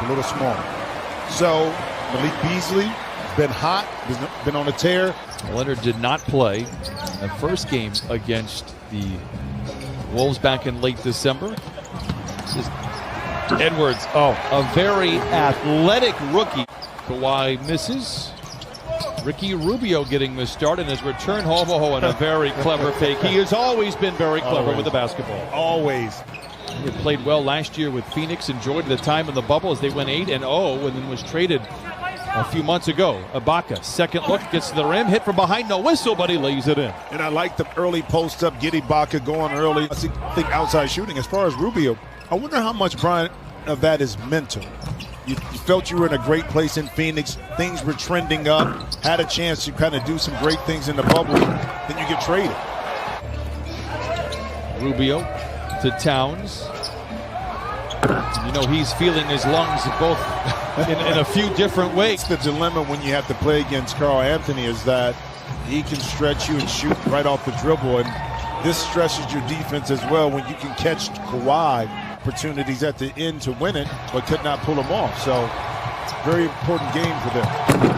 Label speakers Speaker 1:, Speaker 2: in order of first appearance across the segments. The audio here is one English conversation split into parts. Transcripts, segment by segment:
Speaker 1: a little smaller. So Malik Beasley has been hot, been on a tear.
Speaker 2: Leonard did not play the first game against the Wolves back in late December. This is Edwards, a very athletic rookie. Kawhi misses. Ricky Rubio getting the start in his return home. And a very clever fake. He has always been very clever with the basketball.
Speaker 1: Always.
Speaker 2: He had played well last year with Phoenix, enjoyed the time in the bubble as they went 8-0 and then was traded a few months ago. Ibaka, second look, gets to the rim, hit from behind, no whistle, but he lays it in.
Speaker 1: And I like the early post up, get Ibaka going early. I think outside shooting. As far as Rubio, I wonder how much, Brian, of that is mental. You felt you were in a great place in Phoenix. Things were trending up. Had a chance to kind of do some great things in the bubble. Then you get traded.
Speaker 2: Rubio to Towns. You know, he's feeling his lungs both in a few different ways.
Speaker 1: The dilemma when you have to play against Karl Anthony is that he can stretch you and shoot right off the dribble. And this stresses your defense as well when you can catch Kawhi opportunities at the end to win it, but could not pull them off. So it's a very important game for them.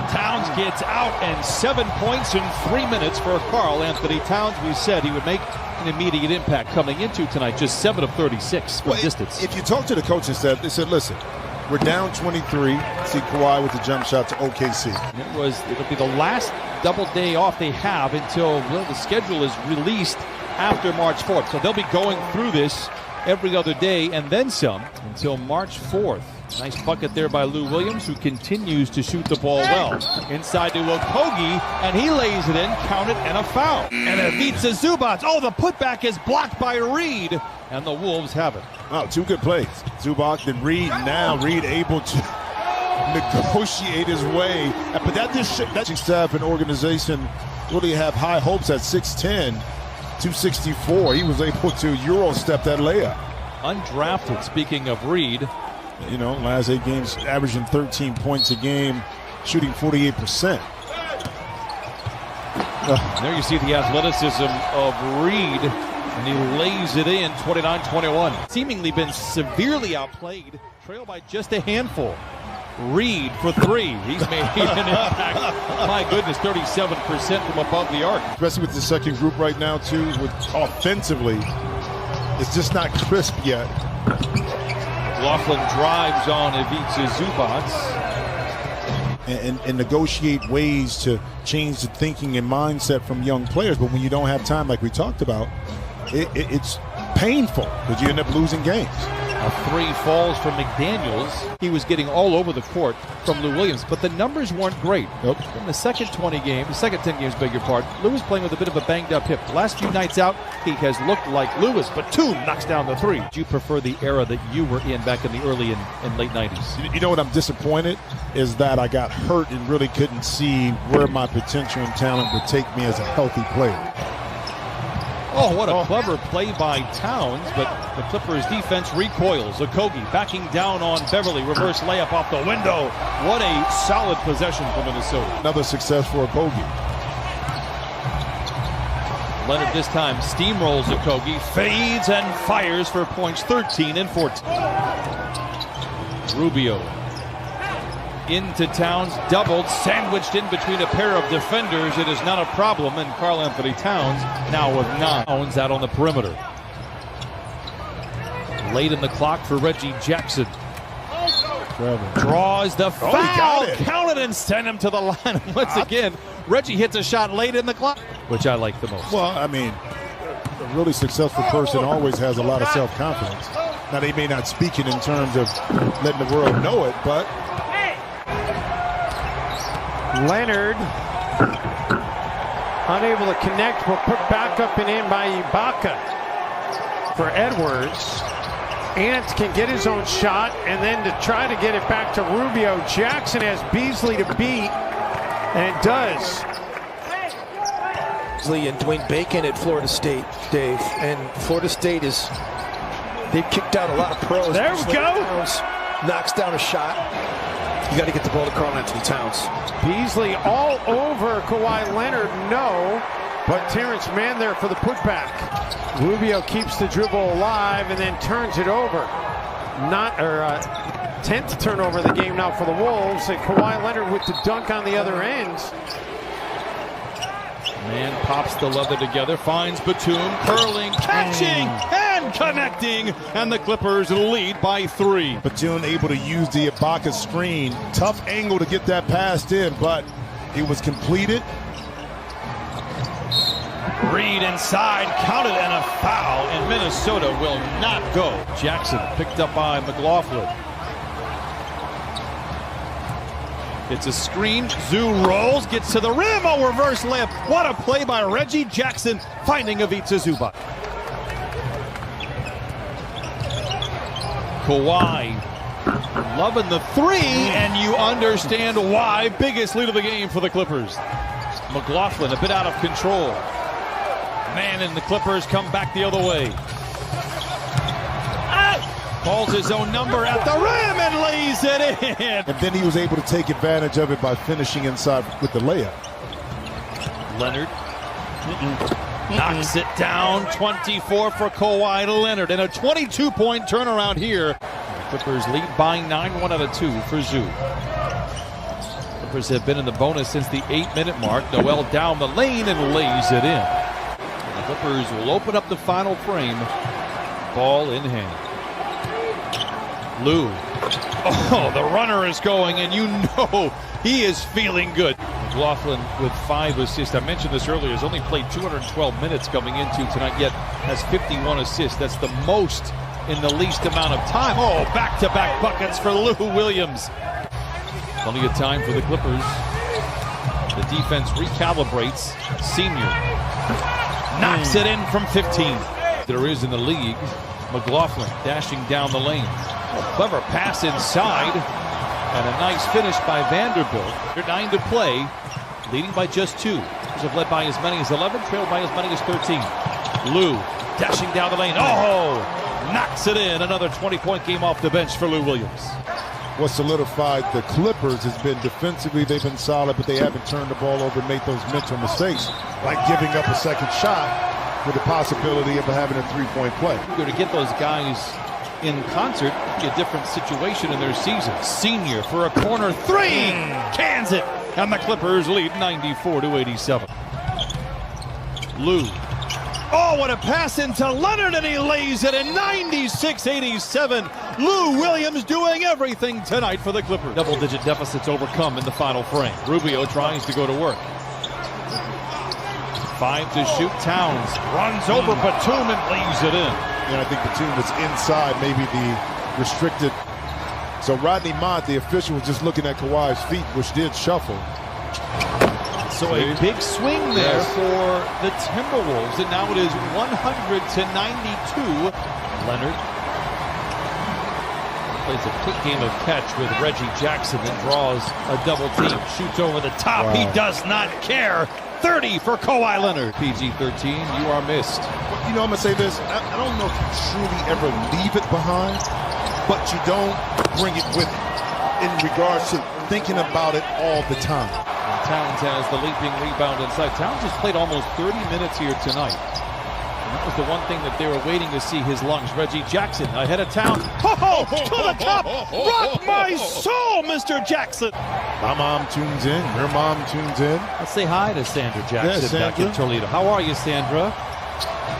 Speaker 2: Towns gets out, and 7 points in 3 minutes for Karl Anthony Towns. We said he would make an immediate impact coming into tonight, just 7 of 36 from distance.
Speaker 1: If you talk to the coaching staff, they said, listen, we're down 23. See Kawhi with the jump shot to OKC.
Speaker 2: It'll be the last double day off they have until the schedule is released after March 4th. So they'll be going through this every other day and then some until March 4th. Nice bucket there by Lou Williams, who continues to shoot the ball well. Inside to Okogie, and he lays it in, count it, and a foul. And Ivica Zubac. The putback is blocked by Reed, and the Wolves have it.
Speaker 1: Wow, two good plays. Zubac and Reed. Now Reed able to negotiate his way. But that staff and organization really have high hopes at 6'10", 264. He was able to Euro step that layup.
Speaker 2: Undrafted, speaking of Reed.
Speaker 1: You know, last 8 games averaging 13 points a game, shooting 48%.
Speaker 2: There you see the athleticism of Reed, and he lays it in, 29-21. Seemingly been severely outplayed, trailed by just a handful. Reed for 3. He's made an impact. My goodness, 37% from above the arc.
Speaker 1: Especially with the second group right now, too, with offensively, it's just not crisp yet.
Speaker 2: Laughlin drives on Ivica Zubac.
Speaker 1: And negotiate ways to change the thinking and mindset from young players. But when you don't have time, like we talked about, it's painful because you end up losing games.
Speaker 2: A 3 falls from McDaniels. He was getting all over the court from Lou Williams, but the numbers weren't great.
Speaker 1: Nope.
Speaker 2: In the second 10 games, beg your pardon, Lou was playing with a bit of a banged-up hip. The last few nights out, he has looked like Lewis, but Batum knocks down the 3. Do you prefer the era that you were in back in the early and late 90s?
Speaker 1: You know what I'm disappointed is that I got hurt and really couldn't see where my potential and talent would take me as a healthy player.
Speaker 2: What a clever play by Towns, but the Clippers defense recoils. Okogie backing down on Beverly, reverse layup off the window. What a solid possession for Minnesota.
Speaker 1: Another success for Okogie.
Speaker 2: Leonard this time steamrolls Okogie, fades and fires for points 13 and 14. Rubio into Towns, doubled, sandwiched in between a pair of defenders. It is not a problem, and Karl Anthony Towns now with 9. Towns out on the perimeter. Late in the clock for Reggie Jackson. Draws the foul, count it and send him to the line. Once again, Reggie hits a shot late in the clock, which I like the most.
Speaker 1: Well, I mean, a really successful person always has a lot of self-confidence. Now, they may not speak it in terms of letting the world know it, but
Speaker 3: Leonard unable to connect, but put back up and in by Ibaka for Edwards. Ant can get his own shot, and then to try to get it back to Rubio. Jackson has Beasley to beat, and does.
Speaker 4: Beasley and Dwayne Bacon at Florida State, Dave, and Florida State they've kicked out a lot of pros.
Speaker 3: There we go.
Speaker 4: Towns knocks down a shot. You got to get the ball to Karl Anthony Towns.
Speaker 3: Beasley all over Kawhi Leonard, no, but Terrence Mann there for the putback. Rubio keeps the dribble alive and then turns it over. 10th turnover of the game now for the Wolves, and Kawhi Leonard with the dunk on the other end.
Speaker 2: Man pops the leather together, finds Batum, curling, catching, and connecting, and the Clippers lead by 3.
Speaker 1: Batum able to use the Ibaka screen. Tough angle to get that passed in, but it was completed.
Speaker 2: Reed inside, counted, and a foul, and Minnesota will not go. Jackson picked up by McLaughlin. It's a screen. Zoo rolls, gets to the rim. Oh, reverse layup. What a play by Reggie Jackson, finding Ivica Zubac. Kawhi loving the 3, and you understand why. Biggest lead of the game for the Clippers. McLaughlin a bit out of control. Man, and the Clippers come back the other way. Calls his own number at the rim and lays it in.
Speaker 1: And then he was able to take advantage of it by finishing inside with the layup.
Speaker 2: Leonard knocks it down. 24 for Kawhi Leonard, and a 22-point turnaround here. The Clippers lead by 9, 1 out of 2 for Zoo. Clippers have been in the bonus since the 8-minute mark. Noel down the lane and lays it in. And the Clippers will open up the final frame. Ball in hand. Lou. Oh, the runner is going, and you know he is feeling good. McLaughlin with 5 assists. I mentioned this earlier. Has only played 212 minutes coming into tonight, yet has 51 assists. That's the most in the least amount of time. Oh, back-to-back buckets for Lou Williams. Plenty of time for the Clippers. The defense recalibrates. Senior knocks it in from 15. There is in the league. McLaughlin dashing down the lane. A clever pass inside, and a nice finish by Vanderbilt. They're 9 to play, leading by just 2. Have led by as many as 11, trailed by as many as 13. Lou dashing down the lane. Oh, knocks it in. Another 20-point game off the bench for Lou Williams.
Speaker 1: What solidified the Clippers has been defensively, they've been solid, but they haven't turned the ball over and made those mental mistakes, like giving up a second shot with the possibility of having a 3-point play.
Speaker 2: To get those guys in concert, be a different situation in their season. Senior for a corner 3, cans it, and the Clippers lead 94-87. Lou. Oh, what a pass into Leonard, and he lays it in 96-87. Lou Williams doing everything tonight for the Clippers. Double-digit deficits overcome in the final frame. Rubio tries to go to work. 5 to shoot. Towns runs over Batum and lays it in.
Speaker 1: And I think Batum was inside maybe the restricted. So Rodney Mott, the official, was just looking at Kawhi's feet, which did shuffle.
Speaker 2: So a big swing there for the Timberwolves, and now it is 100-92. Leonard plays a quick game of catch with Reggie Jackson and draws a double team. Shoots over the top. Wow. He does not care. 30 for Kawhi Leonard. PG-13, you are missed.
Speaker 1: You know, I'm going to say this. I don't know if you truly ever leave it behind, but you don't bring it with you in regards to thinking about it all the time.
Speaker 2: And Towns has the leaping rebound inside. Towns has played almost 30 minutes here tonight. And that was the one thing that they were waiting to see, his lungs. Reggie Jackson ahead of Towns. Oh, to the top. Rock my soul, Mr. Jackson.
Speaker 1: My mom tunes in. Her mom tunes in.
Speaker 2: Let's say hi to Sandra Jackson back in Toledo. How are you, Sandra?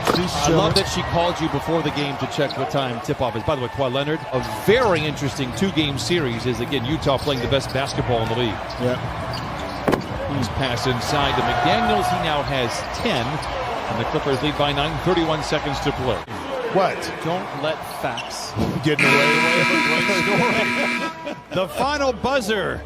Speaker 2: I love that she called you before the game to check what time tip-off is. By the way, Kawhi Leonard, a very interesting 2-game series is, again, Utah playing the best basketball in the league.
Speaker 1: Yeah.
Speaker 2: He's pass inside to McDaniels. He now has 10, and the Clippers lead by 9, 31 seconds to play.
Speaker 1: What?
Speaker 2: Don't let facts
Speaker 1: Getting away.
Speaker 2: The final buzzer.